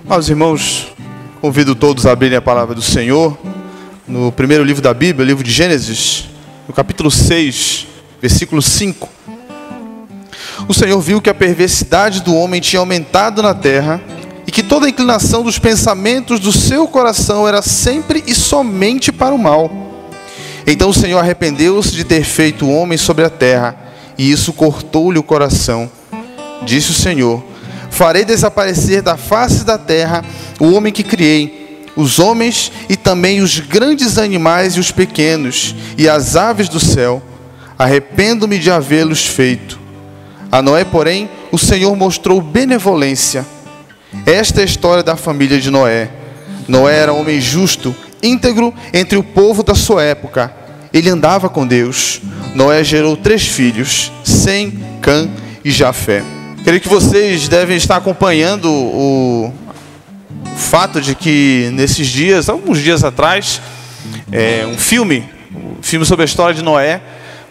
Meus irmãos, convido todos a abrirem a palavra do Senhor no primeiro livro da Bíblia, o livro de Gênesis, no capítulo 6, versículo 5. O Senhor viu que a perversidade do homem tinha aumentado na terra e que toda a inclinação dos pensamentos do seu coração era sempre e somente para o mal. Então o Senhor arrependeu-se de ter feito o homem sobre a terra, e isso cortou-lhe o coração. Disse o Senhor: farei desaparecer da face da terra o homem que criei, os homens e também os grandes animais e os pequenos, e as aves do céu. Arrependo-me de havê-los feito. A Noé, porém, o Senhor mostrou benevolência. Esta é a história da família de Noé. Noé era homem justo, íntegro entre o povo da sua época. Ele andava com Deus. Noé gerou 3 filhos, Sem, Cã e Jafé. Creio que vocês devem estar acompanhando o fato de que nesses dias, alguns dias atrás, um filme sobre a história de Noé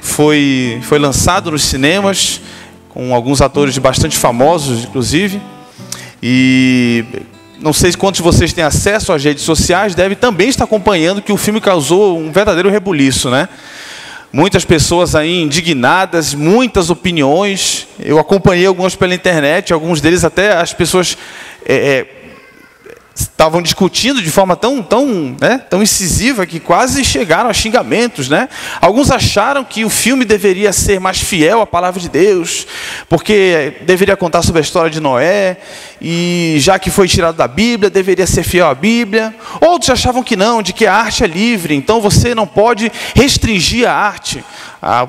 foi lançado nos cinemas, com alguns atores bastante famosos, inclusive. E não sei quantos de vocês têm acesso às redes sociais, devem também estar acompanhando que o filme causou um verdadeiro rebuliço, né? Muitas pessoas aí indignadas, muitas opiniões. Eu acompanhei algumas pela internet, alguns deles até as pessoas estavam discutindo de forma tão incisiva que quase chegaram a xingamentos, né? Alguns acharam que o filme deveria ser mais fiel à palavra de Deus, porque deveria contar sobre a história de Noé, e já que foi tirado da Bíblia, deveria ser fiel à Bíblia. Outros achavam que não, de que a arte é livre, então você não pode restringir a arte.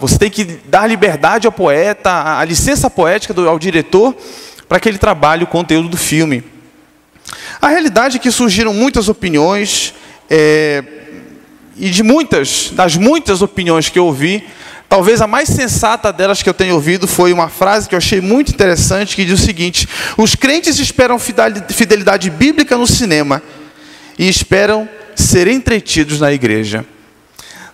Você tem que dar liberdade ao poeta, a licença poética ao diretor, para que ele trabalhe o conteúdo do filme. A realidade é que surgiram muitas opiniões, e das muitas opiniões que eu ouvi, talvez a mais sensata delas que eu tenho ouvido foi uma frase que eu achei muito interessante, que diz o seguinte: os crentes esperam fidelidade bíblica no cinema e esperam ser entretidos na igreja.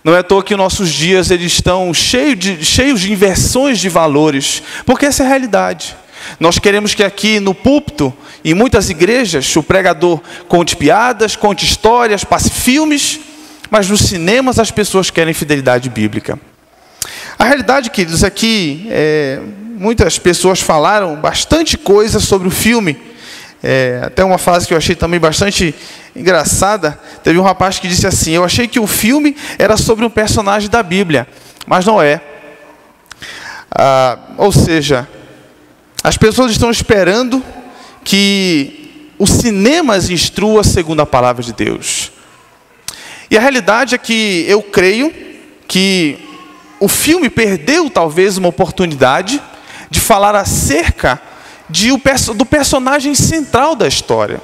Não é à toa que nossos dias eles estão cheios de inversões de valores, porque essa é a realidade. Nós queremos que aqui no púlpito, em muitas igrejas, o pregador conte piadas, conte histórias, passe filmes, mas nos cinemas as pessoas querem fidelidade bíblica. A realidade, queridos, é que muitas pessoas falaram bastante coisa sobre o filme. Até uma frase que eu achei também bastante engraçada. Teve um rapaz que disse assim: eu achei que o filme era sobre um personagem da Bíblia, mas não é. Ou seja, as pessoas estão esperando que o cinema as instrua segundo a palavra de Deus. E a realidade é que eu creio que o filme perdeu talvez uma oportunidade de falar acerca do personagem central da história.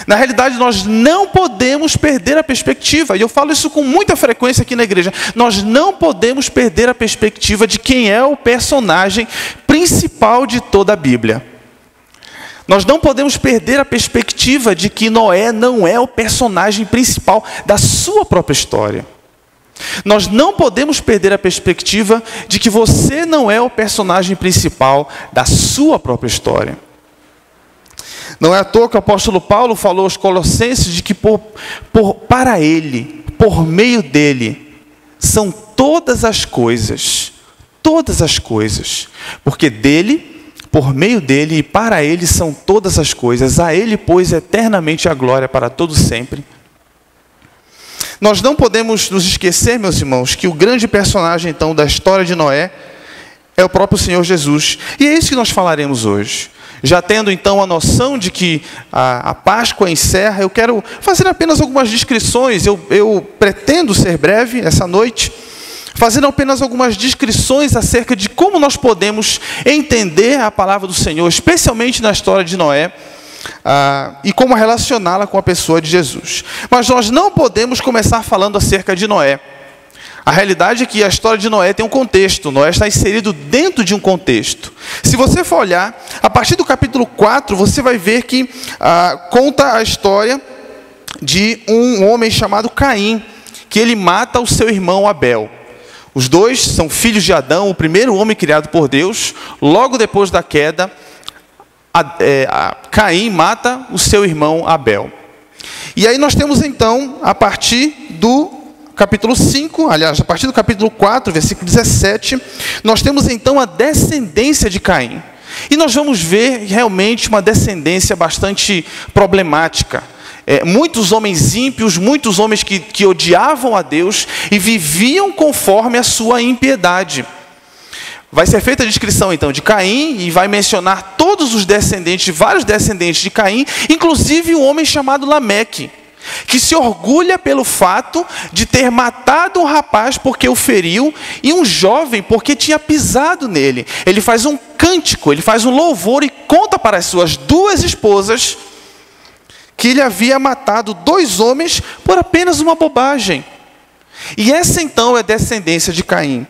Na realidade, nós não podemos perder a perspectiva, e eu falo isso com muita frequência aqui na igreja, nós não podemos perder a perspectiva de quem é o personagem principal de toda a Bíblia. Nós não podemos perder a perspectiva de que Noé não é o personagem principal da sua própria história. Nós não podemos perder a perspectiva de que você não é o personagem principal da sua própria história. Não é à toa que o apóstolo Paulo falou aos Colossenses de que para ele, por meio dele, são todas as coisas, porque dele, por meio dele e para ele são todas as coisas, a ele, pois, eternamente a glória para todos sempre. Nós não podemos nos esquecer, meus irmãos, que o grande personagem, então, da história de Noé é o próprio Senhor Jesus. E é isso que nós falaremos hoje. Já tendo, então, a noção de que a Páscoa encerra, eu quero fazer apenas algumas descrições. Eu pretendo ser breve essa noite, fazendo apenas algumas descrições acerca de como nós podemos entender a palavra do Senhor, especialmente na história de Noé, e como relacioná-la com a pessoa de Jesus. Mas nós não podemos começar falando acerca de Noé. A realidade é que a história de Noé tem um contexto. Noé está inserido dentro de um contexto. Se você for olhar, a partir do capítulo 4, você vai ver que conta a história de um homem chamado Caim, que ele mata o seu irmão Abel. Os dois são filhos de Adão, o primeiro homem criado por Deus. Logo depois da queda, Caim mata o seu irmão Abel. E aí nós temos então, a partir do capítulo 5, aliás, a partir do capítulo 4, versículo 17, nós temos então a descendência de Caim. E nós vamos ver realmente uma descendência bastante problemática. Muitos homens ímpios, muitos homens que odiavam a Deus e viviam conforme a sua impiedade. Vai ser feita a descrição então de Caim e vai mencionar todos os descendentes, vários descendentes de Caim, inclusive um homem chamado Lameque, que se orgulha pelo fato de ter matado um rapaz porque o feriu e um jovem porque tinha pisado nele. Ele faz um cântico, ele faz um louvor e conta para as suas duas esposas que ele havia matado 2 homens por apenas uma bobagem. E essa então é a descendência de Caim.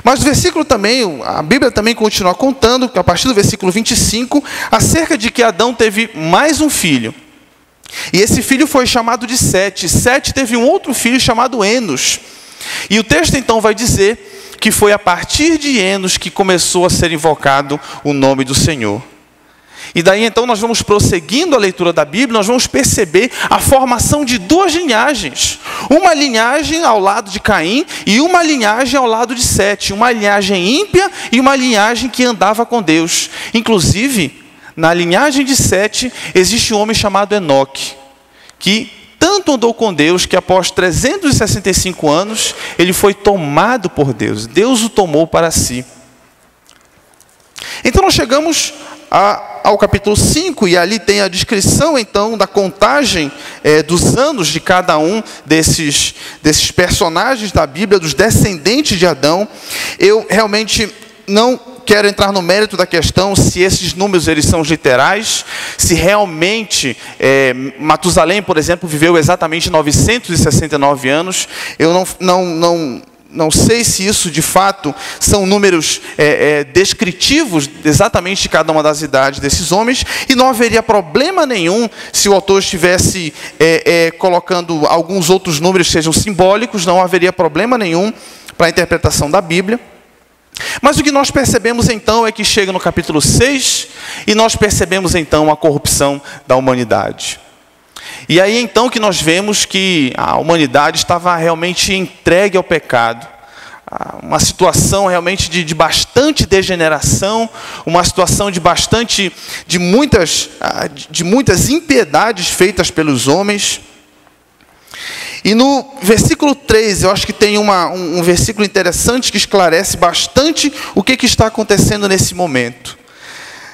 Mas o versículo também, a Bíblia também continua contando, a partir do versículo 25, acerca de que Adão teve mais um filho. E esse filho foi chamado de Sete. Sete teve um outro filho chamado Enos. E o texto então vai dizer que foi a partir de Enos que começou a ser invocado o nome do Senhor. E daí então nós vamos prosseguindo a leitura da Bíblia, nós vamos perceber a formação de 2 linhagens. Uma linhagem ao lado de Caim e uma linhagem ao lado de Sete. Uma linhagem ímpia e uma linhagem que andava com Deus. Inclusive, na linhagem de Sete existe um homem chamado Enoque, que tanto andou com Deus que após 365 anos ele foi tomado por Deus. Deus o tomou para si. Então nós chegamos ao capítulo 5, e ali tem a descrição então da contagem dos anos de cada um desses personagens da Bíblia, dos descendentes de Adão. Eu realmente não quero entrar no mérito da questão se esses números eles são literais, se realmente Matusalém, por exemplo, viveu exatamente 969 anos. Eu não sei se isso de fato são números descritivos exatamente de cada uma das idades desses homens, e não haveria problema nenhum se o autor estivesse colocando alguns outros números que sejam simbólicos, não haveria problema nenhum para a interpretação da Bíblia. Mas o que nós percebemos então é que chega no capítulo 6 e nós percebemos então a corrupção da humanidade. E aí então que nós vemos que a humanidade estava realmente entregue ao pecado. Uma situação realmente de bastante degeneração, uma situação de muitas impiedades feitas pelos homens. E no versículo 3, eu acho que tem um versículo interessante que esclarece bastante o que está acontecendo nesse momento.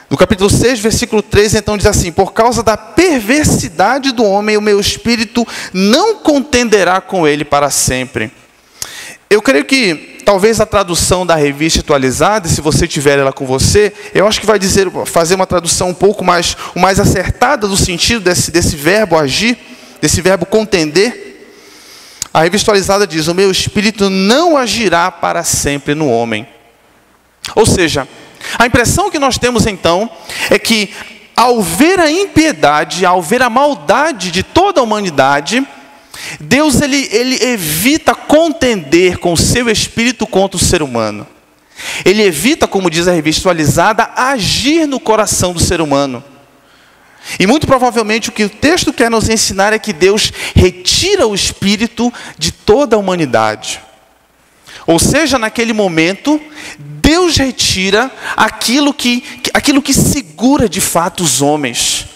No capítulo 6, versículo 3, então diz assim: por causa da perversidade do homem, o meu espírito não contenderá com ele para sempre. Eu creio que talvez a tradução da Revista Atualizada, se você tiver ela com você, eu acho que vai fazer uma tradução um pouco mais acertada do sentido desse verbo agir, desse verbo contender. A Revista Atualizada diz: o meu espírito não agirá para sempre no homem. Ou seja, a impressão que nós temos então é que ao ver a impiedade, ao ver a maldade de toda a humanidade, Deus ele evita contender com o seu espírito contra o ser humano. Ele evita, como diz a Revista Atualizada, agir no coração do ser humano. E muito provavelmente o que o texto quer nos ensinar é que Deus retira o espírito de toda a humanidade. Ou seja, naquele momento, Deus retira aquilo que segura de fato os homens.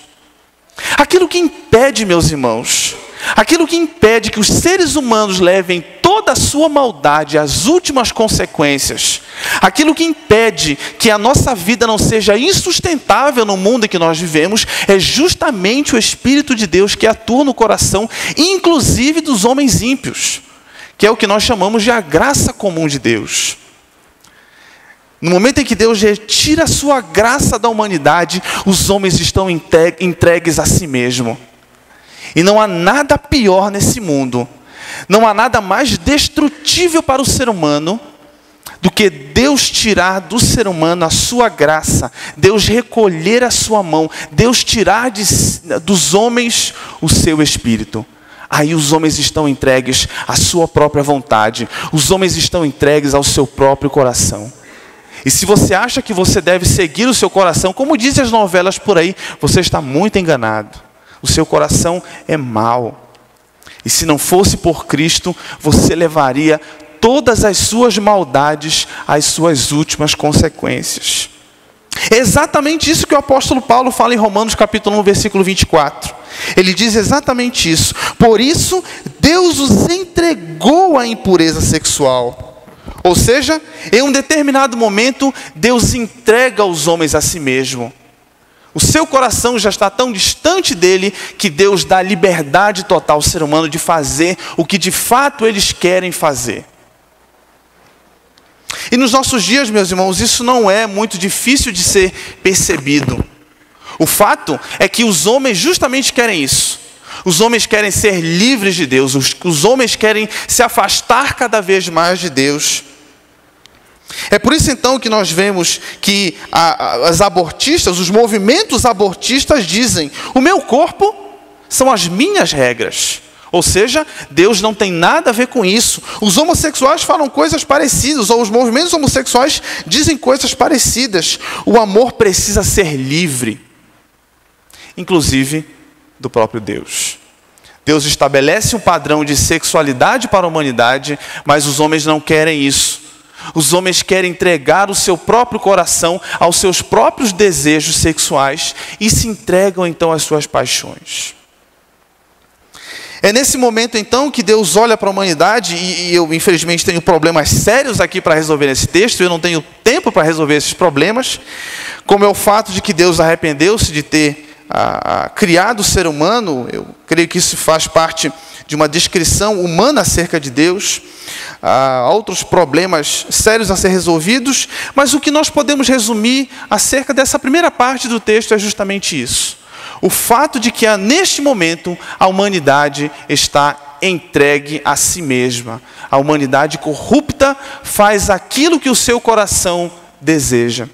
Aquilo que impede, meus irmãos, aquilo que impede que os seres humanos levem toda a sua maldade às últimas consequências, aquilo que impede que a nossa vida não seja insustentável no mundo em que nós vivemos, é justamente o Espírito de Deus que atua no coração, inclusive dos homens ímpios, que é o que nós chamamos de a graça comum de Deus. No momento em que Deus retira a sua graça da humanidade, os homens estão entregues a si mesmo. E não há nada pior nesse mundo, não há nada mais destrutível para o ser humano do que Deus tirar do ser humano a sua graça, Deus recolher a sua mão, Deus tirar dos homens o seu espírito. aí os homens estão entregues à sua própria vontade. Os homens estão entregues ao seu próprio coração. E se você acha que você deve seguir o seu coração, como dizem as novelas por aí, você está muito enganado. O seu coração é mau. E se não fosse por Cristo, você levaria todas as suas maldades às suas últimas consequências. É exatamente isso que o apóstolo Paulo fala em Romanos capítulo 1, versículo 24. Ele diz exatamente isso. Por isso, Deus os entregou à impureza sexual. Ou seja, em um determinado momento, Deus entrega os homens a si mesmo. O seu coração já está tão distante dele que Deus dá liberdade total ao ser humano de fazer o que de fato eles querem fazer. E nos nossos dias, meus irmãos, isso não é muito difícil de ser percebido. O fato é que os homens justamente querem isso. Os homens querem ser livres de Deus. Os homens querem se afastar cada vez mais de Deus. É por isso então que nós vemos que as abortistas, os movimentos abortistas dizem: o meu corpo são as minhas regras. Ou seja, Deus não tem nada a ver com isso. Os homossexuais falam coisas parecidas, ou os movimentos homossexuais dizem coisas parecidas. O amor precisa ser livre, inclusive do próprio Deus. Deus estabelece um padrão de sexualidade para a humanidade, mas os homens não querem isso. Os homens querem entregar o seu próprio coração aos seus próprios desejos sexuais e se entregam então às suas paixões. É nesse momento então que Deus olha para a humanidade, e eu infelizmente tenho problemas sérios aqui para resolver nesse texto, eu não tenho tempo para resolver esses problemas, como é o fato de que Deus arrependeu-se de ter criado o ser humano. Eu creio que isso faz parte de uma descrição humana acerca de Deus. Há outros problemas sérios a ser resolvidos, mas o que nós podemos resumir acerca dessa primeira parte do texto é justamente isso. O fato de que neste momento a humanidade está entregue a si mesma. A humanidade corrupta faz aquilo que o seu coração deseja.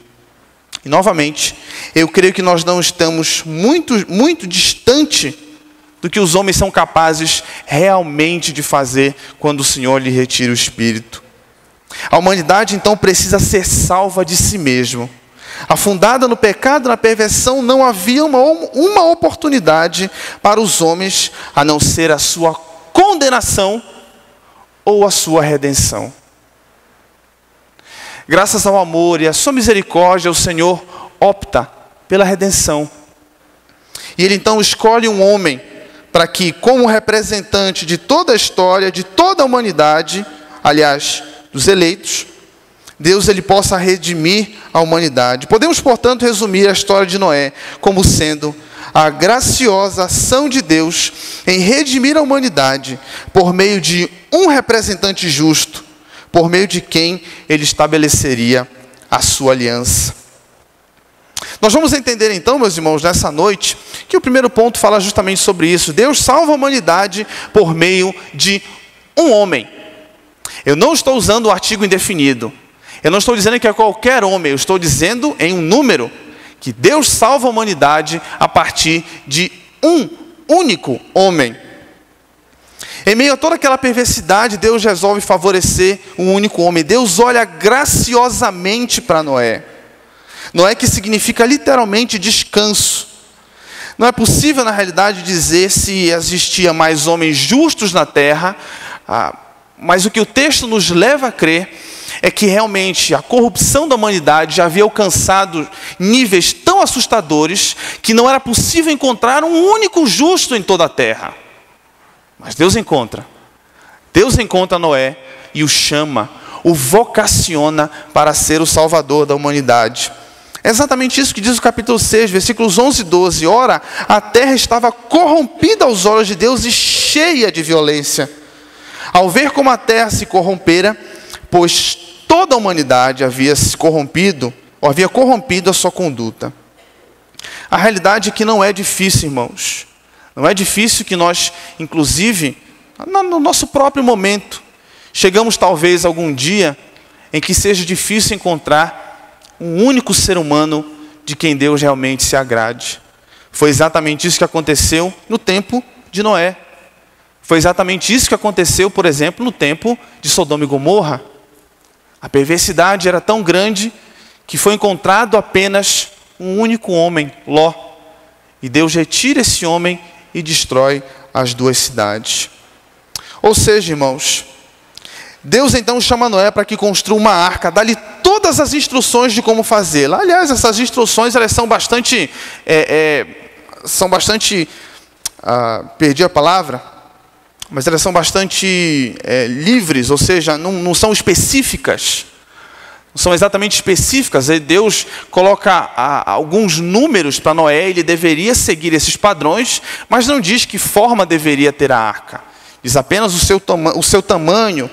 E novamente, eu creio que nós não estamos muito distante do que os homens são capazes realmente de fazer quando o Senhor lhe retira o espírito. A humanidade então precisa ser salva de si mesma. Afundada no pecado, na perversão, não havia uma oportunidade para os homens a não ser a sua condenação ou a sua redenção. Graças ao amor e à sua misericórdia, o Senhor opta pela redenção. E Ele então escolhe um homem para que, como representante de toda a história, de toda a humanidade, aliás, dos eleitos, Deus ele possa redimir a humanidade. Podemos, portanto, resumir a história de Noé como sendo a graciosa ação de Deus em redimir a humanidade por meio de um representante justo, por meio de quem ele estabeleceria a sua aliança. Nós vamos entender então, meus irmãos, nessa noite, que o primeiro ponto fala justamente sobre isso. Deus salva a humanidade por meio de um homem. Eu não estou usando o artigo indefinido. Eu não estou dizendo que é qualquer homem, eu estou dizendo em um número, que Deus salva a humanidade a partir de um único homem. Em meio a toda aquela perversidade, Deus resolve favorecer um único homem. Deus olha graciosamente para Noé. Noé, que significa literalmente descanso. Não é possível, na realidade, dizer se existia mais homens justos na terra, mas o que o texto nos leva a crer é que realmente a corrupção da humanidade já havia alcançado níveis tão assustadores que não era possível encontrar um único justo em toda a terra. Mas Deus encontra Noé e o chama, o vocaciona para ser o salvador da humanidade. É exatamente isso que diz o capítulo 6, versículos 11 e 12. Ora, a terra estava corrompida aos olhos de Deus e cheia de violência. Ao ver como a terra se corrompera, pois toda a humanidade havia se corrompido, ou havia corrompido a sua conduta. A realidade é que não é difícil, irmãos. Não é difícil que nós, inclusive, no nosso próprio momento, chegamos talvez algum dia em que seja difícil encontrar um único ser humano de quem Deus realmente se agrade. Foi exatamente isso que aconteceu no tempo de Noé. Foi exatamente isso que aconteceu, por exemplo, no tempo de Sodoma e Gomorra. A perversidade era tão grande que foi encontrado apenas um único homem, Ló. E Deus retira esse homem e destrói as duas cidades. Ou seja, irmãos, Deus então chama Noé para que construa uma arca, dá-lhe todas as instruções de como fazê-la. Aliás, essas instruções elas são bastante, perdi a palavra, mas elas são bastante livres, ou seja, não são específicas. Não são exatamente específicas. Deus coloca alguns números para Noé, ele deveria seguir esses padrões, mas não diz que forma deveria ter a arca. Diz apenas o seu tamanho.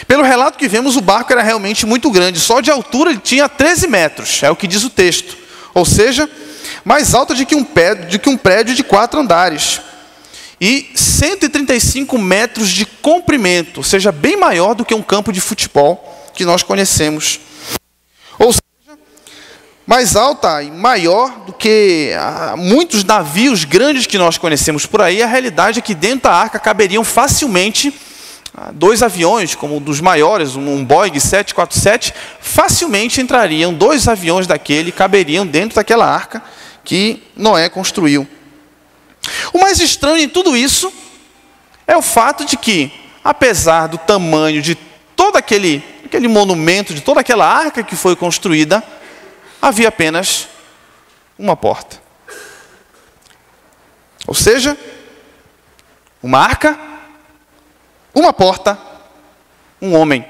Pelo relato que vemos, o barco era realmente muito grande. Só de altura ele tinha 13 metros, é o que diz o texto. Ou seja, mais alto do que um prédio de 4 andares. E 135 metros de comprimento, ou seja, bem maior do que um campo de futebol que nós conhecemos. Ou seja, mais alta e maior do que muitos navios grandes que nós conhecemos por aí. A realidade é que dentro da arca caberiam facilmente 2 aviões, como um dos maiores, um Boeing 747, facilmente entrariam 2 aviões daquele, caberiam dentro daquela arca que Noé construiu. O mais estranho em tudo isso é o fato de que, apesar do tamanho de todo aquele monumento, de toda aquela arca que foi construída, havia apenas uma porta. Ou seja, uma arca, uma porta, um homem.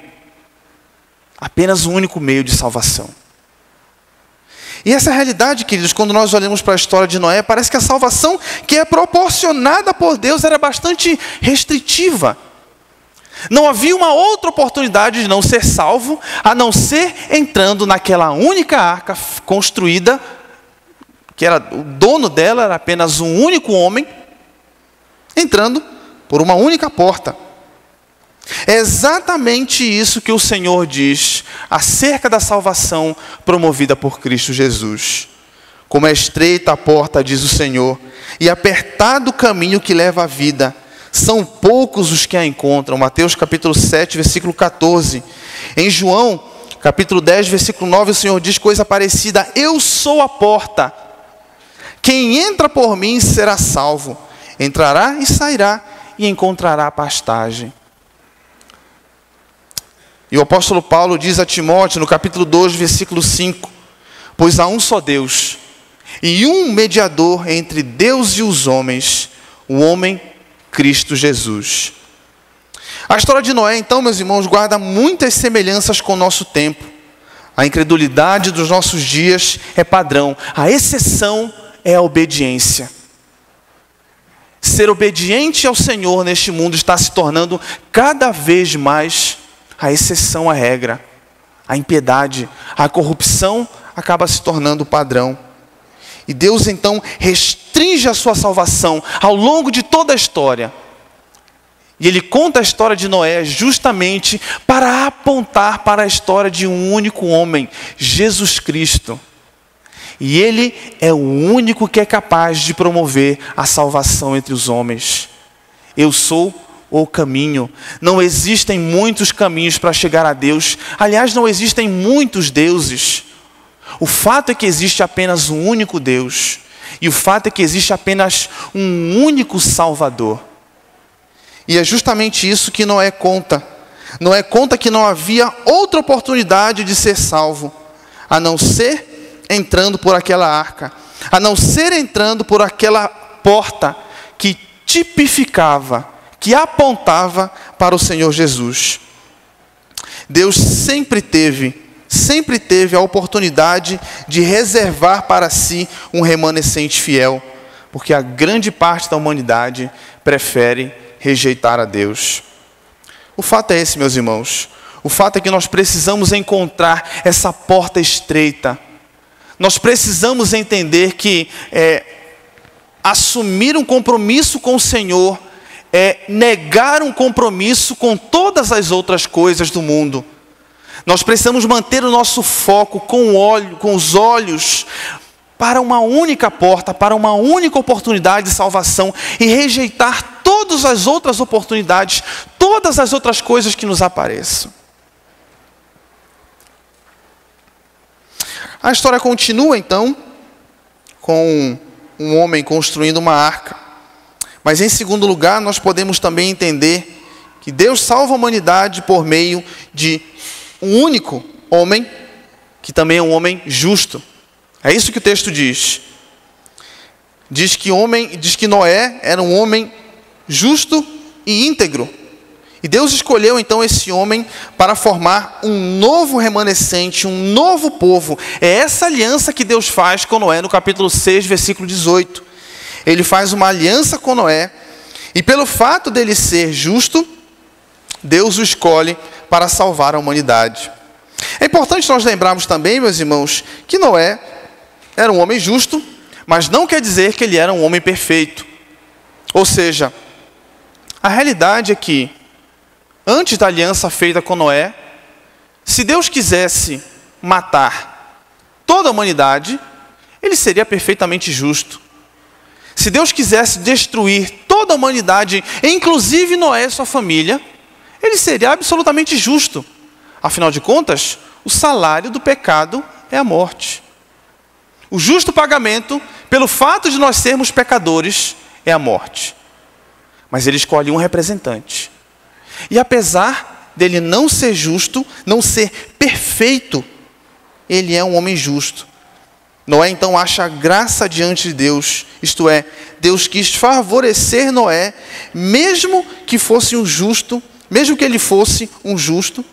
Apenas um único meio de salvação. E essa realidade, queridos, quando nós olhamos para a história de Noé, parece que a salvação que é proporcionada por Deus era bastante restritiva. Não havia uma outra oportunidade de não ser salvo, a não ser entrando naquela única arca construída, que era o dono dela era apenas um único homem, entrando por uma única porta. É exatamente isso que o Senhor diz acerca da salvação promovida por Cristo Jesus. Como é estreita a porta, diz o Senhor, e apertado o caminho que leva à vida, são poucos os que a encontram. Mateus capítulo 7, versículo 14. Em João, capítulo 10, versículo 9, o Senhor diz coisa parecida: eu sou a porta. Quem entra por mim será salvo. Entrará e sairá e encontrará pastagem. E o apóstolo Paulo diz a Timóteo, no capítulo 2, versículo 5, pois há um só Deus, e um mediador entre Deus e os homens, o homem Cristo Jesus. A história de Noé, então, meus irmãos, guarda muitas semelhanças com o nosso tempo. A incredulidade dos nossos dias é padrão. A exceção é a obediência. Ser obediente ao Senhor neste mundo está se tornando cada vez mais a exceção à regra. A impiedade, a corrupção acaba se tornando o padrão. E Deus então restringe a sua salvação ao longo de toda a história. E Ele conta a história de Noé justamente para apontar para a história de um único homem, Jesus Cristo. E Ele é o único que é capaz de promover a salvação entre os homens. Eu sou o caminho. Não existem muitos caminhos para chegar a Deus. Aliás, não existem muitos deuses. O fato é que existe apenas um único Deus. E o fato é que existe apenas um único Salvador. E é justamente isso que Noé conta. Noé conta que não havia outra oportunidade de ser salvo, a não ser entrando por aquela arca, a não ser entrando por aquela porta que tipificava, que apontava para o Senhor Jesus. Deus sempre teve a oportunidade de reservar para si um remanescente fiel, porque a grande parte da humanidade prefere rejeitar a Deus. O fato é esse, meus irmãos. O fato é que nós precisamos encontrar essa porta estreita. Nós precisamos entender que assumir um compromisso com o Senhor é negar um compromisso com todas as outras coisas do mundo. Nós precisamos manter o nosso foco com os olhos para uma única porta, para uma única oportunidade de salvação e rejeitar todas as outras oportunidades, todas as outras coisas que nos apareçam. A história continua então com um homem construindo uma arca. Mas em segundo lugar, nós podemos também entender que Deus salva a humanidade por meio de um único homem, que também é um homem justo. É isso que o texto diz. Diz que Noé era um homem justo e íntegro. E Deus escolheu então esse homem para formar um novo remanescente, um novo povo. É essa aliança que Deus faz com Noé no capítulo 6, versículo 18. Ele faz uma aliança com Noé, e pelo fato dele ser justo, Deus o escolhe para salvar a humanidade. É importante nós lembrarmos também, meus irmãos, que Noé era um homem justo, mas não quer dizer que ele era um homem perfeito. Ou seja, a realidade é que, antes da aliança feita com Noé, se Deus quisesse matar toda a humanidade, ele seria perfeitamente justo. Se Deus quisesse destruir toda a humanidade, inclusive Noé e sua família, ele seria absolutamente justo. Afinal de contas, o salário do pecado é a morte. O justo pagamento, pelo fato de nós sermos pecadores, é a morte. Mas ele escolhe um representante. E apesar dele não ser justo, não ser perfeito, ele é um homem justo. Noé então acha graça diante de Deus, isto é, Deus quis favorecer Noé, mesmo que ele fosse um justo,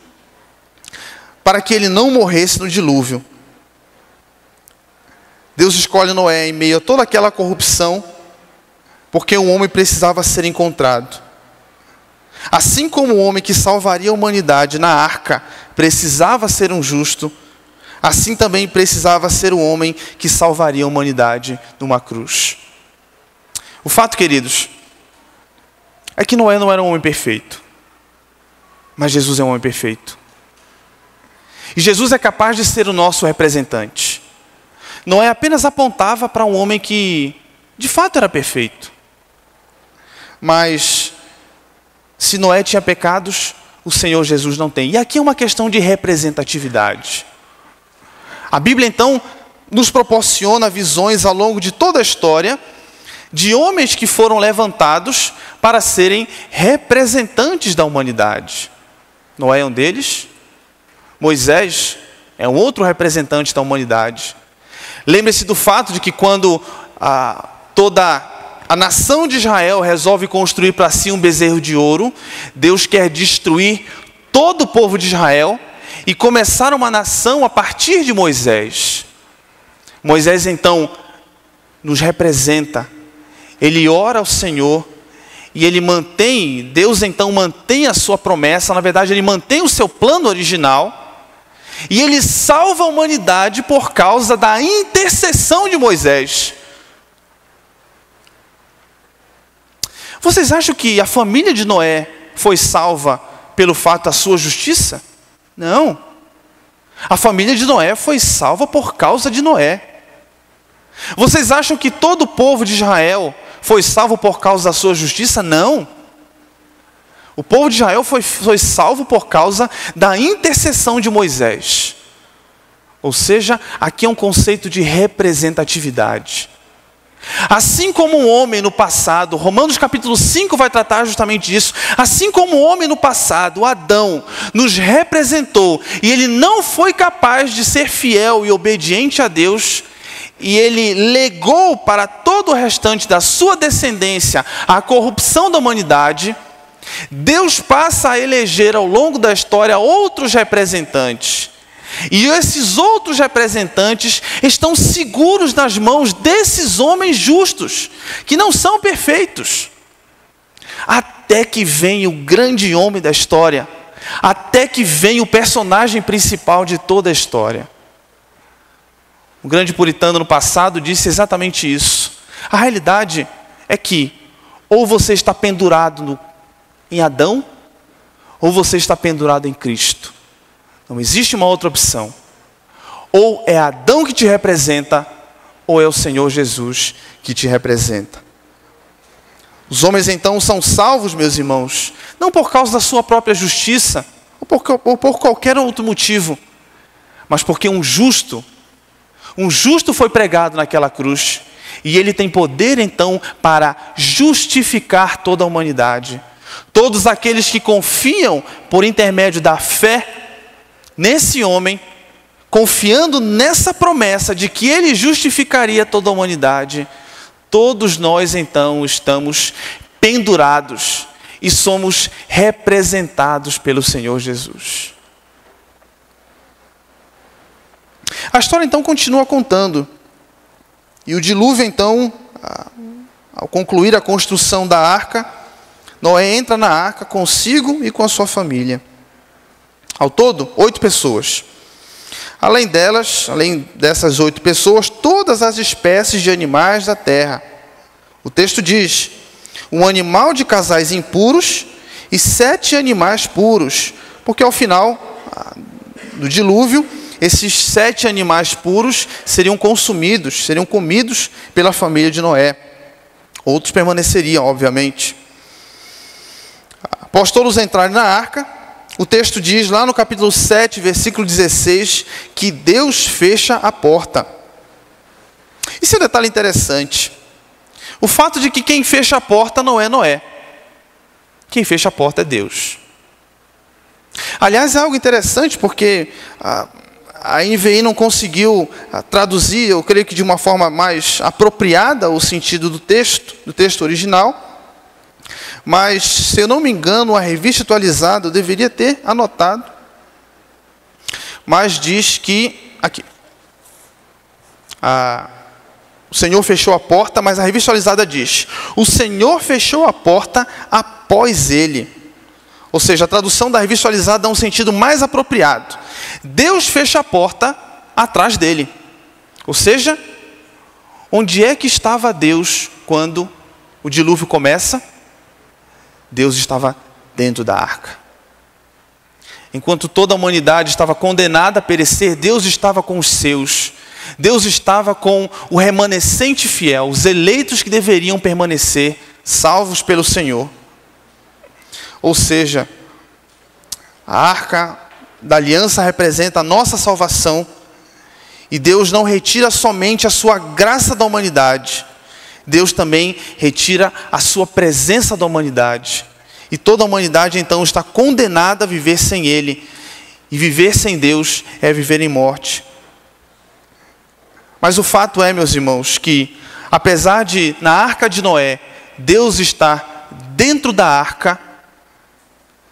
para que ele não morresse no dilúvio. Deus escolhe Noé em meio a toda aquela corrupção, porque um homem precisava ser encontrado. Assim como o homem que salvaria a humanidade na arca precisava ser um justo, assim também precisava ser o homem que salvaria a humanidade numa cruz. O fato, queridos, é que Noé não era um homem perfeito, mas Jesus é um homem perfeito. E Jesus é capaz de ser o nosso representante. Noé apenas apontava para um homem que, de fato, era perfeito. Mas, se Noé tinha pecados, o Senhor Jesus não tem. E aqui é uma questão de representatividade. A Bíblia, então, nos proporciona visões ao longo de toda a história de homens que foram levantados para serem representantes da humanidade. Noé é um deles. Moisés é um outro representante da humanidade. Lembre-se do fato de que quando toda a nação de Israel resolve construir para si um bezerro de ouro, Deus quer destruir todo o povo de Israel e começar uma nação a partir de Moisés. Moisés então nos representa. Ele ora ao Senhor e Deus então mantém a sua promessa, na verdade ele mantém o seu plano original, e ele salva a humanidade por causa da intercessão de Moisés. Vocês acham que a família de Noé foi salva pelo fato da sua justiça? Não. A família de Noé foi salva por causa de Noé. Vocês acham que todo o povo de Israel foi salvo por causa da sua justiça? Não. O povo de Israel foi salvo por causa da intercessão de Moisés. Ou seja, aqui é um conceito de representatividade. Assim como um homem no passado, Romanos capítulo 5 vai tratar justamente disso. Assim como um homem no passado, Adão, nos representou, e ele não foi capaz de ser fiel e obediente a Deus, e ele legou para todo o restante da sua descendência a corrupção da humanidade, Deus passa a eleger ao longo da história outros representantes. E esses outros representantes estão seguros nas mãos desses homens justos, que não são perfeitos. Até que vem o grande homem da história, até que vem o personagem principal de toda a história. O grande puritano no passado disse exatamente isso. A realidade é que ou você está pendurado em Adão, ou você está pendurado em Cristo. Não existe uma outra opção. Ou é Adão que te representa, ou é o Senhor Jesus que te representa. Os homens então são salvos, meus irmãos, não por causa da sua própria justiça, ou por qualquer outro motivo, mas porque um justo foi pregado naquela cruz, e ele tem poder então para justificar toda a humanidade. Todos aqueles que confiam por intermédio da fé nesse homem, confiando nessa promessa de que ele justificaria toda a humanidade, todos nós então estamos pendurados e somos representados pelo Senhor Jesus. A história então continua contando. E o dilúvio então, ao concluir a construção da arca, Noé entra na arca consigo e com a sua família. Ao todo, 8 pessoas. Além dessas 8 pessoas, todas as espécies de animais da terra. O texto diz: um animal de casais impuros e 7 animais puros. Porque ao final do dilúvio, esses 7 animais puros seriam comidos pela família de Noé. Outros permaneceriam, obviamente. Após todos entrarem na arca, o texto diz lá no capítulo 7, versículo 16, que Deus fecha a porta. Isso é um detalhe interessante. O fato de que quem fecha a porta não é Noé. Quem fecha a porta é Deus. Aliás, é algo interessante porque a NVI não conseguiu traduzir, eu creio que de uma forma mais apropriada, o sentido do texto original. Mas, se eu não me engano, a revista atualizada eu deveria ter anotado. Mas diz que, aqui, o Senhor fechou a porta, mas a revista atualizada diz: o Senhor fechou a porta após ele. Ou seja, a tradução da revista atualizada dá um sentido mais apropriado. Deus fecha a porta atrás dele. Ou seja, onde é que estava Deus quando o dilúvio começa? Deus estava dentro da arca. Enquanto toda a humanidade estava condenada a perecer, Deus estava com os seus. Deus estava com o remanescente fiel, os eleitos que deveriam permanecer, salvos pelo Senhor. Ou seja, a arca da aliança representa a nossa salvação, e Deus não retira somente a sua graça da humanidade, Deus também retira a sua presença da humanidade. E toda a humanidade então está condenada a viver sem Ele. E viver sem Deus é viver em morte. Mas o fato é, meus irmãos, que apesar de na arca de Noé, Deus estar dentro da arca,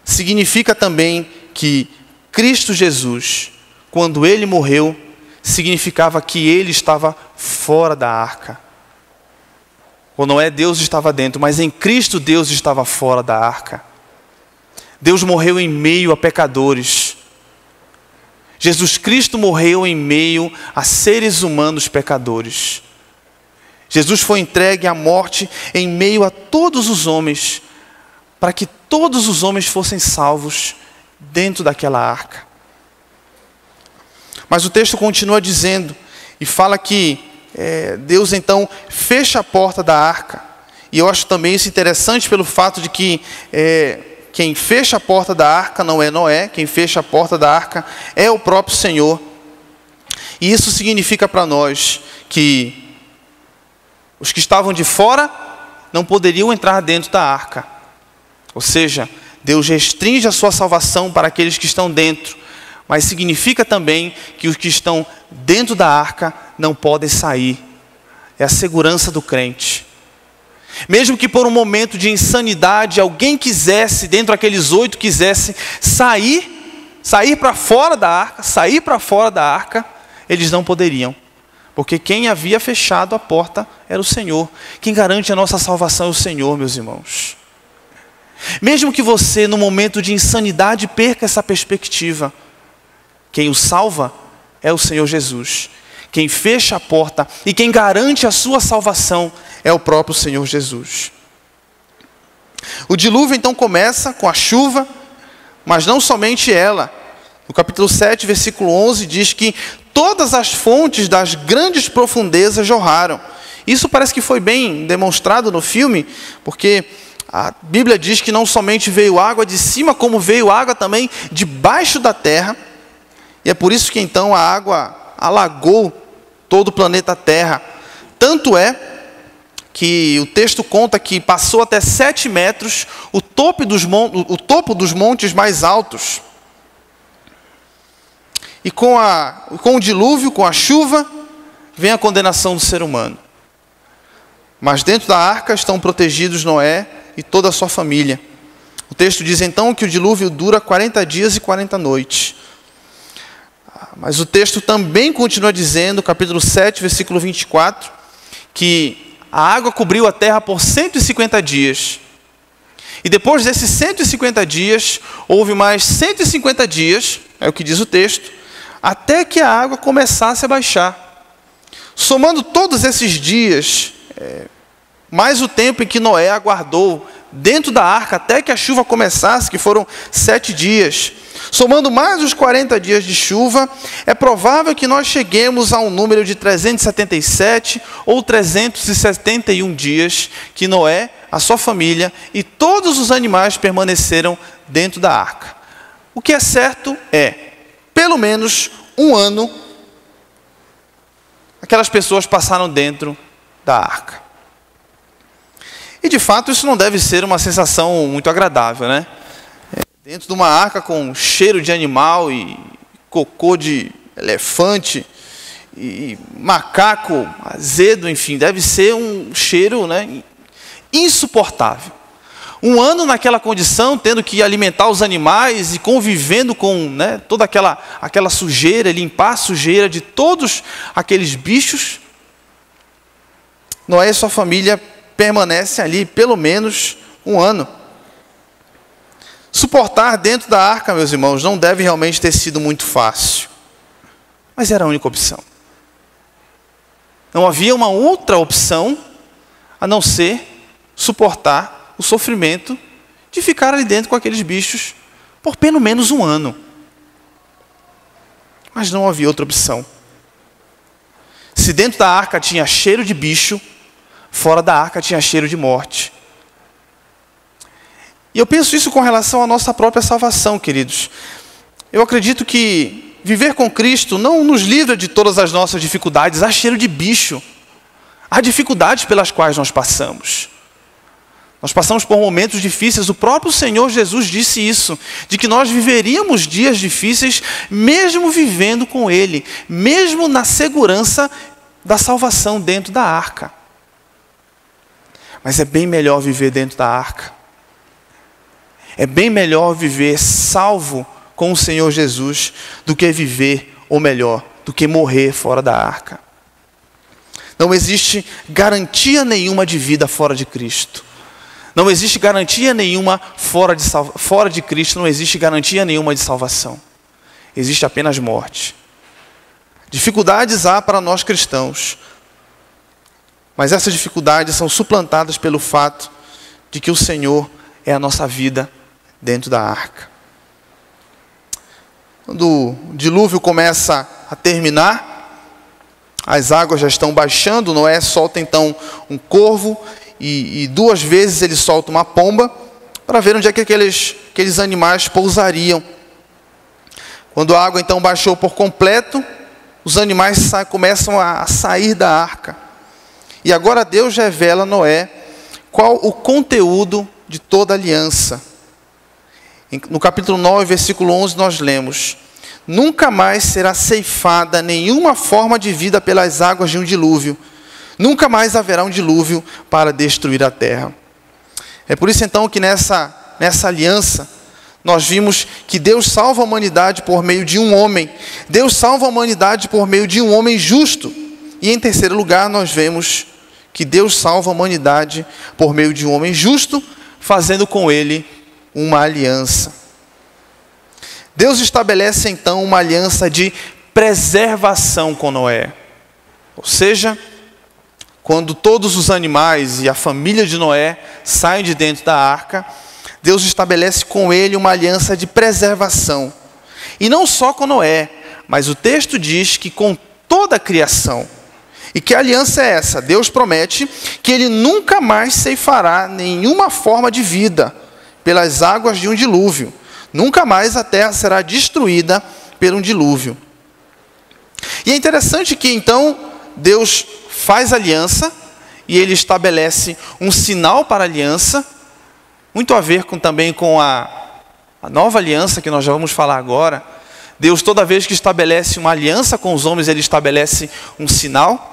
significa também que Cristo Jesus, quando Ele morreu, significava que Ele estava fora da arca. Ou Noé, Deus estava dentro, mas em Cristo Deus estava fora da arca. Deus morreu em meio a pecadores. Jesus Cristo morreu em meio a seres humanos pecadores. Jesus foi entregue à morte em meio a todos os homens, para que todos os homens fossem salvos dentro daquela arca. Mas o texto continua dizendo, e fala que Deus então fecha a porta da arca. E eu acho também isso interessante pelo fato de que quem fecha a porta da arca não é Noé, quem fecha a porta da arca é o próprio Senhor. E isso significa para nós que os que estavam de fora não poderiam entrar dentro da arca. Ou seja, Deus restringe a sua salvação para aqueles que estão dentro. Mas significa também que os que estão dentro da arca não podem sair. É a segurança do crente. Mesmo que por um momento de insanidade, alguém quisesse, dentre aqueles 8, quisesse sair para fora da arca, eles não poderiam. Porque quem havia fechado a porta era o Senhor. Quem garante a nossa salvação é o Senhor, meus irmãos. Mesmo que você, no momento de insanidade, perca essa perspectiva, quem o salva é o Senhor Jesus. Quem fecha a porta e quem garante a sua salvação é o próprio Senhor Jesus. O dilúvio então começa com a chuva, mas não somente ela. No capítulo 7, versículo 11, diz que todas as fontes das grandes profundezas jorraram, Isso parece que foi bem demonstrado no filme, porque a Bíblia diz que não somente veio água de cima, como veio água também debaixo da terra. E é por isso que então a água alagou todo o planeta Terra. Tanto é que o texto conta que passou até 7 metros o topo dos montes mais altos. E com o dilúvio, com a chuva, vem a condenação do ser humano. Mas dentro da arca estão protegidos Noé e toda a sua família. O texto diz então que o dilúvio dura 40 dias e 40 noites. Mas o texto também continua dizendo, capítulo 7, versículo 24, que a água cobriu a terra por 150 dias. E depois desses 150 dias, houve mais 150 dias, é o que diz o texto, até que a água começasse a baixar. Somando todos esses dias, mais o tempo em que Noé aguardou dentro da arca até que a chuva começasse, que foram 7 dias, somando mais os 40 dias de chuva, é provável que nós cheguemos a um número de 377 ou 371 dias que Noé, a sua família e todos os animais permaneceram dentro da arca. O que é certo é, pelo menos um ano, aquelas pessoas passaram dentro da arca. E de fato isso não deve ser uma sensação muito agradável, né? Dentro de uma arca com cheiro de animal e cocô de elefante e macaco azedo, enfim, deve ser um cheiro, né, insuportável. Um ano naquela condição, tendo que alimentar os animais e convivendo com, né, toda aquela sujeira, limpar a sujeira de todos aqueles bichos. Noé e sua família permanecem ali pelo menos um ano. Suportar dentro da arca, meus irmãos, não deve realmente ter sido muito fácil. Mas era a única opção. Não havia uma outra opção a não ser suportar o sofrimento de ficar ali dentro com aqueles bichos por pelo menos um ano. Mas não havia outra opção. Se dentro da arca tinha cheiro de bicho, fora da arca tinha cheiro de morte. E eu penso isso com relação à nossa própria salvação, queridos. Eu acredito que viver com Cristo não nos livra de todas as nossas dificuldades. Há cheiro de bicho. Há dificuldades pelas quais nós passamos. Nós passamos por momentos difíceis. O próprio Senhor Jesus disse isso, de que nós viveríamos dias difíceis, mesmo vivendo com Ele, mesmo na segurança da salvação dentro da arca. Mas é bem melhor viver dentro da arca. É bem melhor viver salvo com o Senhor Jesus do que viver, ou melhor, do que morrer fora da arca. Não existe garantia nenhuma de vida fora de Cristo. Não existe garantia nenhuma fora de Cristo, não existe garantia nenhuma de salvação. Existe apenas morte. Dificuldades há para nós cristãos, mas essas dificuldades são suplantadas pelo fato de que o Senhor é a nossa vida dentro da arca. Quando o dilúvio começa a terminar, as águas já estão baixando, Noé solta então um corvo e 2 vezes ele solta uma pomba para ver onde é que aqueles animais pousariam. Quando a água então baixou por completo, os animais começam a sair da arca. E agora Deus revela a Noé qual o conteúdo de toda a aliança. No capítulo 9, versículo 11, nós lemos: nunca mais será ceifada nenhuma forma de vida pelas águas de um dilúvio. Nunca mais haverá um dilúvio para destruir a terra. É por isso então que nessa aliança, nós vimos que Deus salva a humanidade por meio de um homem. Deus salva a humanidade por meio de um homem justo. E em terceiro lugar, nós vemos que Deus salva a humanidade por meio de um homem justo, fazendo com ele uma aliança. Deus estabelece então uma aliança de preservação com Noé. Ou seja, quando todos os animais e a família de Noé saem de dentro da arca, Deus estabelece com ele uma aliança de preservação. E não só com Noé, mas o texto diz que com toda a criação. E que aliança é essa? Deus promete que Ele nunca mais ceifará nenhuma forma de vida pelas águas de um dilúvio. Nunca mais a terra será destruída por um dilúvio. E é interessante que então Deus faz aliança e Ele estabelece um sinal para a aliança, muito a ver também com a nova aliança que nós já vamos falar agora. Deus, toda vez que estabelece uma aliança com os homens, Ele estabelece um sinal.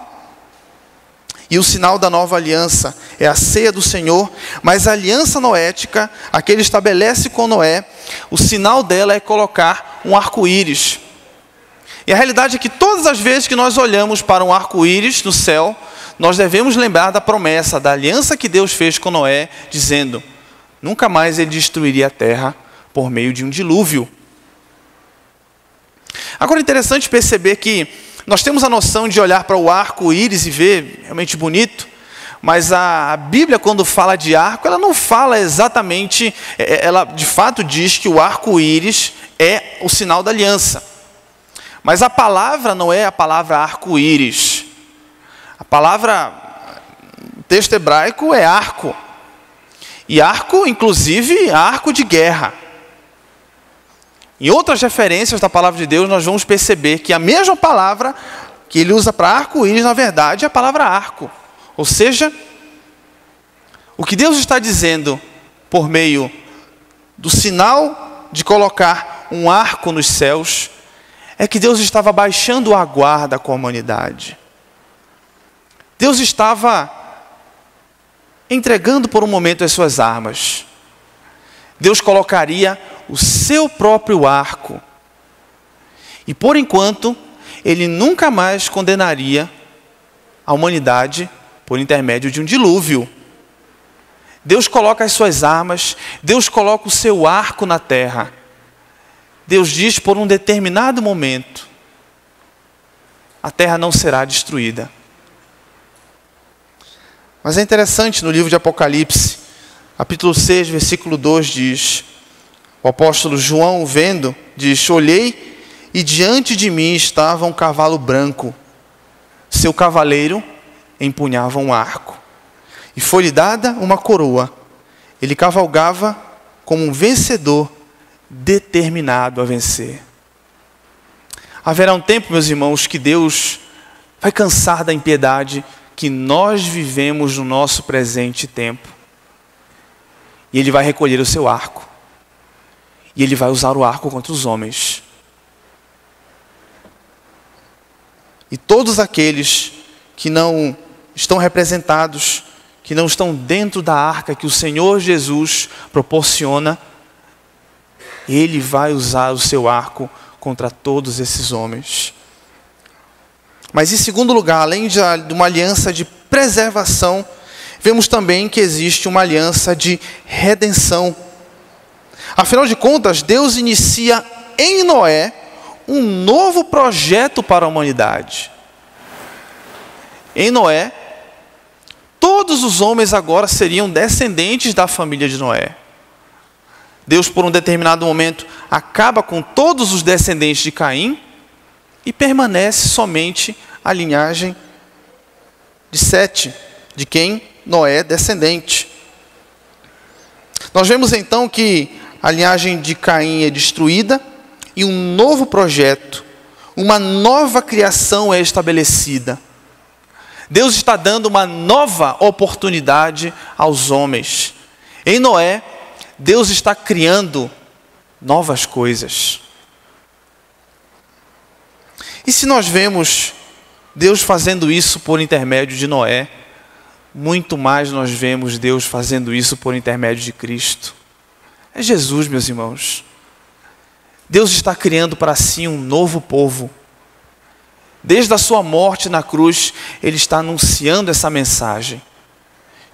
E o sinal da nova aliança é a ceia do Senhor, mas a aliança noética, a que Ele estabelece com Noé, o sinal dela é colocar um arco-íris. E a realidade é que todas as vezes que nós olhamos para um arco-íris no céu, nós devemos lembrar da promessa, da aliança que Deus fez com Noé, dizendo: nunca mais Ele destruiria a terra por meio de um dilúvio. Agora é interessante perceber que nós temos a noção de olhar para o arco-íris e ver realmente bonito, mas a Bíblia, quando fala de arco, ela não fala exatamente, ela de fato diz que o arco-íris é o sinal da aliança. Mas a palavra não é a palavra arco-íris. A palavra, o texto hebraico é arco. E arco, inclusive, arco de guerra. Em outras referências da palavra de Deus, nós vamos perceber que a mesma palavra que ele usa para arco-íris, na verdade, é a palavra arco. Ou seja, o que Deus está dizendo por meio do sinal de colocar um arco nos céus, é que Deus estava baixando a guarda com a humanidade. Deus estava entregando por um momento as suas armas. Deus colocaria o seu próprio arco. E por enquanto, Ele nunca mais condenaria a humanidade por intermédio de um dilúvio. Deus coloca as suas armas, Deus coloca o seu arco na terra. Deus diz por um determinado momento, a terra não será destruída. Mas é interessante, no livro de Apocalipse, capítulo 6, versículo 2 diz: o apóstolo João, vendo, diz: olhei e diante de mim estava um cavalo branco. Seu cavaleiro empunhava um arco. E foi-lhe dada uma coroa. Ele cavalgava como um vencedor determinado a vencer. Haverá um tempo, meus irmãos, que Deus vai cansar da impiedade que nós vivemos no nosso presente tempo. E Ele vai recolher o seu arco. E Ele vai usar o arco contra os homens. E todos aqueles que não estão representados, que não estão dentro da arca que o Senhor Jesus proporciona, Ele vai usar o seu arco contra todos esses homens. Mas em segundo lugar, além de uma aliança de preservação, vemos também que existe uma aliança de redenção. Afinal de contas, Deus inicia em Noé um novo projeto para a humanidade. Em Noé, todos os homens agora seriam descendentes da família de Noé. Deus, por um determinado momento, acaba com todos os descendentes de Caim e permanece somente a linhagem de Sete, de quem Noé é descendente. Nós vemos então que a linhagem de Caim é destruída e um novo projeto, uma nova criação é estabelecida. Deus está dando uma nova oportunidade aos homens. Em Noé, Deus está criando novas coisas. E se nós vemos Deus fazendo isso por intermédio de Noé, muito mais nós vemos Deus fazendo isso por intermédio de Cristo. É Jesus, meus irmãos. Deus está criando para si um novo povo. Desde a sua morte na cruz, Ele está anunciando essa mensagem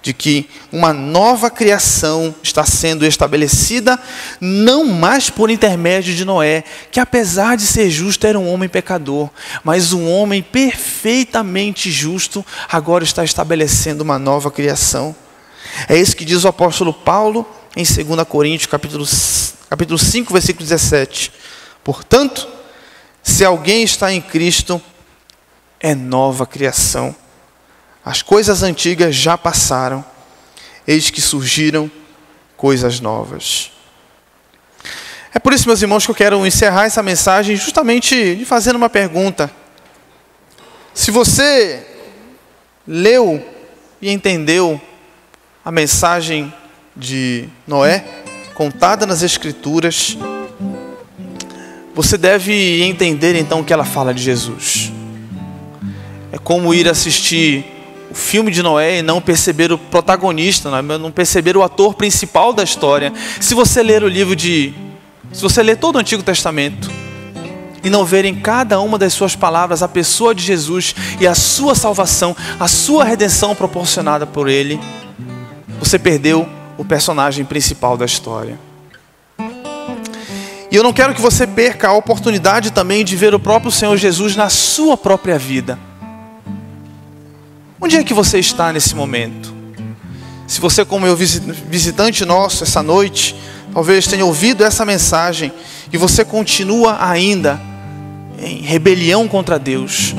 de que uma nova criação está sendo estabelecida, não mais por intermédio de Noé, que apesar de ser justo, era um homem pecador, mas um homem perfeitamente justo, agora está estabelecendo uma nova criação. É isso que diz o apóstolo Paulo em 2 Coríntios, capítulo 5, versículo 17. Portanto, se alguém está em Cristo, é nova criação. As coisas antigas já passaram, eis que surgiram coisas novas. É por isso, meus irmãos, que eu quero encerrar essa mensagem justamente fazendo uma pergunta. Se você leu e entendeu a mensagem de Noé, contada nas Escrituras, você deve entender então que ela fala de Jesus. É como ir assistir o filme de Noé e não perceber o protagonista, não perceber o ator principal da história. Se você ler todo o Antigo Testamento e não ver em cada uma das suas palavras a pessoa de Jesus e a sua salvação, a sua redenção proporcionada por Ele, você perdeu o personagem principal da história. E eu não quero que você perca a oportunidade também de ver o próprio Senhor Jesus na sua própria vida. Onde é que você está nesse momento? Se você, como eu, visitante nosso essa noite, talvez tenha ouvido essa mensagem e você continua ainda em rebelião contra Deus,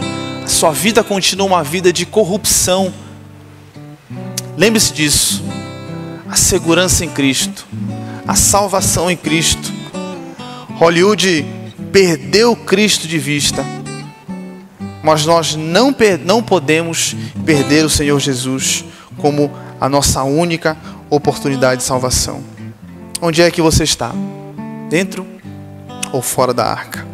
a sua vida continua uma vida de corrupção, lembre-se disso. A segurança em Cristo, a salvação em Cristo. Hollywood perdeu Cristo de vista, mas nós não podemos perder o Senhor Jesus como a nossa única oportunidade de salvação. Onde é que você está? Dentro ou fora da arca?